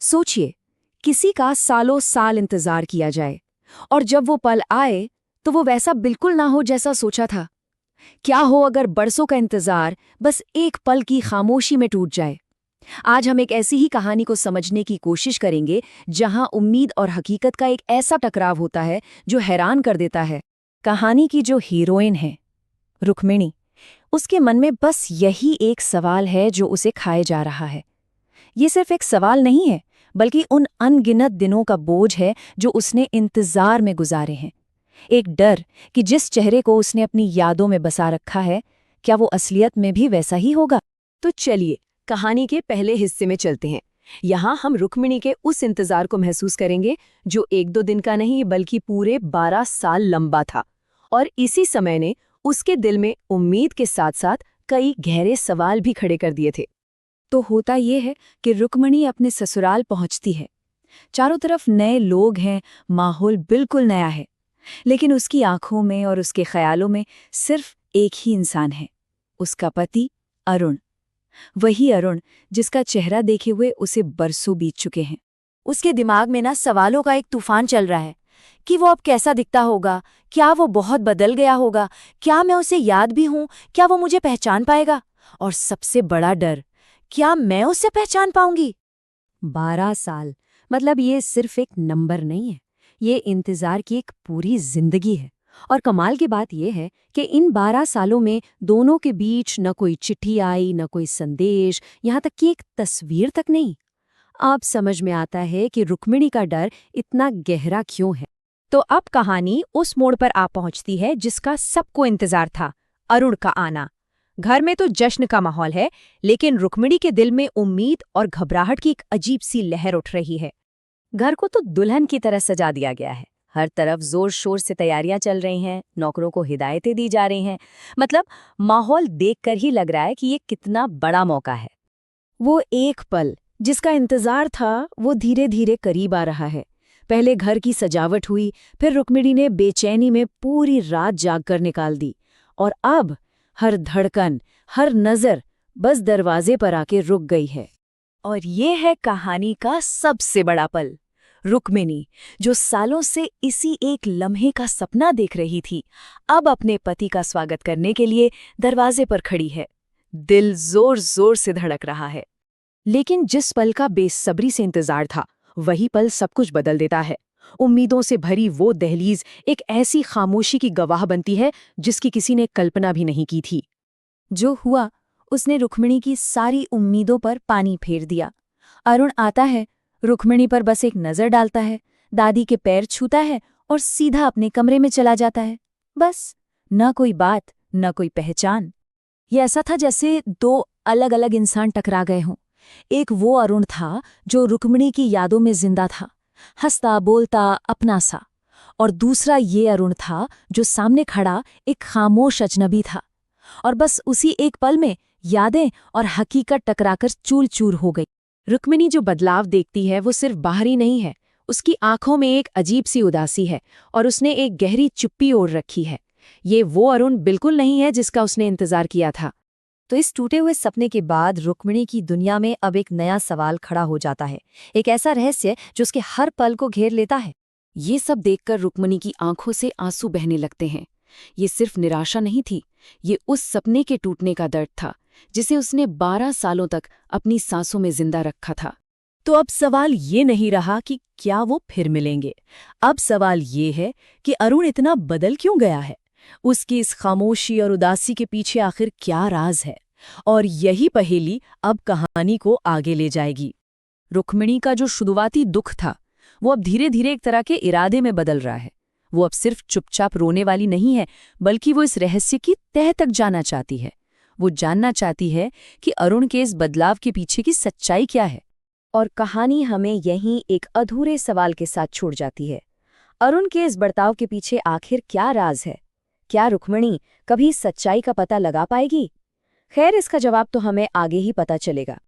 सोचिए, किसी का सालों साल इंतजार किया जाए और जब वो पल आए तो वो वैसा बिल्कुल ना हो जैसा सोचा था। क्या हो अगर बरसों का इंतजार बस एक पल की खामोशी में टूट जाए। आज हम एक ऐसी ही कहानी को समझने की कोशिश करेंगे जहां उम्मीद और हकीकत का एक ऐसा टकराव होता है जो हैरान कर देता है। कहानी की जो हीरोइन है, रुक्मिणी, उसके मन में बस यही एक सवाल है जो उसे खाए जा रहा है। ये सिर्फ एक सवाल नहीं है, बल्कि उन अनगिनत दिनों का बोझ है जो उसने इंतजार में गुजारे हैं। एक डर कि जिस चेहरे को उसने अपनी यादों में बसा रखा है, क्या वो असलियत में भी वैसा ही होगा। तो चलिए कहानी के पहले हिस्से में चलते हैं। यहाँ हम रुक्मिणी के उस इंतजार को महसूस करेंगे जो एक दो दिन का नहीं बल्कि पूरे 12 साल लंबा था। और इसी समय ने उसके दिल में उम्मीद के साथ साथ कई गहरे सवाल भी खड़े कर दिए थे। तो होता ये है कि रुक्मिणी अपने ससुराल पहुंचती है। चारों तरफ नए लोग हैं, माहौल बिल्कुल नया है, लेकिन उसकी आंखों में और उसके ख्यालों में सिर्फ एक ही इंसान है, उसका पति अरुण। वही अरुण जिसका चेहरा देखे हुए उसे बरसों बीत चुके हैं। उसके दिमाग में ना सवालों का एक तूफान चल रहा है कि वो अब कैसा दिखता होगा, क्या वो बहुत बदल गया होगा, क्या मैं उसे याद भी हूं, क्या वो मुझे पहचान पाएगा, और सबसे बड़ा डर, क्या मैं उसे पहचान पाऊंगी। 12 साल मतलब ये सिर्फ एक नंबर नहीं है, ये इंतजार की एक पूरी जिंदगी है। और कमाल की बात यह है कि इन 12 सालों में दोनों के बीच न कोई चिट्ठी आई, न कोई संदेश, यहाँ तक कि एक तस्वीर तक नहीं। अब समझ में आता है कि रुक्मिणी का डर इतना गहरा क्यों है। तो अब कहानी उस मोड़ पर आ पहुंचती है जिसका सबको इंतजार था, अरुण का आना। घर में तो जश्न का माहौल है, लेकिन रुक्मिणी के दिल में उम्मीद और घबराहट की एक अजीब सी लहर उठ रही है। घर को तो दुल्हन की तरह सजा दिया गया है, हर तरफ जोर शोर से तैयारियां चल रही हैं, नौकरों को हिदायतें दी जा रही हैं। मतलब माहौल देखकर ही लग रहा है कि ये कितना बड़ा मौका है। वो एक पल जिसका इंतजार था वो धीरे धीरे करीब आ रहा है। पहले घर की सजावट हुई, फिर रुक्मिणी ने बेचैनी में पूरी रात जागकर निकाल दी, और अब हर धड़कन, हर नजर बस दरवाजे पर आके रुक गई है। और ये है कहानी का सबसे बड़ा पल। रुक्मिणी, जो सालों से इसी एक लम्हे का सपना देख रही थी, अब अपने पति का स्वागत करने के लिए दरवाजे पर खड़ी है। दिल जोर जोर से धड़क रहा है। लेकिन जिस पल का बेसब्री से इंतजार था, वही पल सब कुछ बदल देता है। उम्मीदों से भरी वो दहलीज एक ऐसी खामोशी की गवाह बनती है जिसकी किसी ने कल्पना भी नहीं की थी। जो हुआ उसने रुक्मिणी की सारी उम्मीदों पर पानी फेर दिया। अरुण आता है, रुक्मिणी पर बस एक नजर डालता है, दादी के पैर छूता है और सीधा अपने कमरे में चला जाता है। बस, न कोई बात, न कोई पहचान। ये ऐसा था जैसे दो अलग अलग इंसान टकरा गए हों। एक वो अरुण था जो रुक्मिणी की यादों में जिंदा था, हंसता बोलता अपना सा, और दूसरा ये अरुण था जो सामने खड़ा एक खामोश अजनबी था। और बस उसी एक पल में यादें और हकीकत टकराकर चूर चूर हो गई। रुक्मिणी जो बदलाव देखती है वो सिर्फ बाहरी नहीं है, उसकी आंखों में एक अजीब सी उदासी है और उसने एक गहरी चुप्पी ओढ़ रखी है। ये वो अरुण बिल्कुल नहीं है जिसका उसने इंतजार किया था। तो इस टूटे हुए सपने के बाद रुक्मिणी की दुनिया में अब एक नया सवाल खड़ा हो जाता है, एक ऐसा रहस्य जो उसके हर पल को घेर लेता है। ये सब देखकर रुक्मिणी की आंखों से आंसू बहने लगते हैं। ये सिर्फ निराशा नहीं थी, ये उस सपने के टूटने का दर्द था जिसे उसने 12 सालों तक अपनी सांसों में जिंदा रखा था। तो अब सवाल ये नहीं रहा कि क्या वो फिर मिलेंगे। अब सवाल ये है कि अरुण इतना बदल क्यों गया है, उसकी इस खामोशी और उदासी के पीछे आखिर क्या राज है। और यही पहेली अब कहानी को आगे ले जाएगी। रुक्मिणी का जो शुरुआती दुख था वो अब धीरे धीरे एक तरह के इरादे में बदल रहा है। वो अब सिर्फ चुपचाप रोने वाली नहीं है, बल्कि वो इस रहस्य की तह तक जाना चाहती है। वो जानना चाहती है कि अरुण के इस बदलाव के पीछे की सच्चाई क्या है। और कहानी हमें यहीं एक अधूरे सवाल के साथ छोड़ जाती है। अरुण के इस बर्ताव के पीछे आखिर क्या राज है? क्या रुक्मिणी कभी सच्चाई का पता लगा पाएगी? खैर, इसका जवाब तो हमें आगे ही पता चलेगा।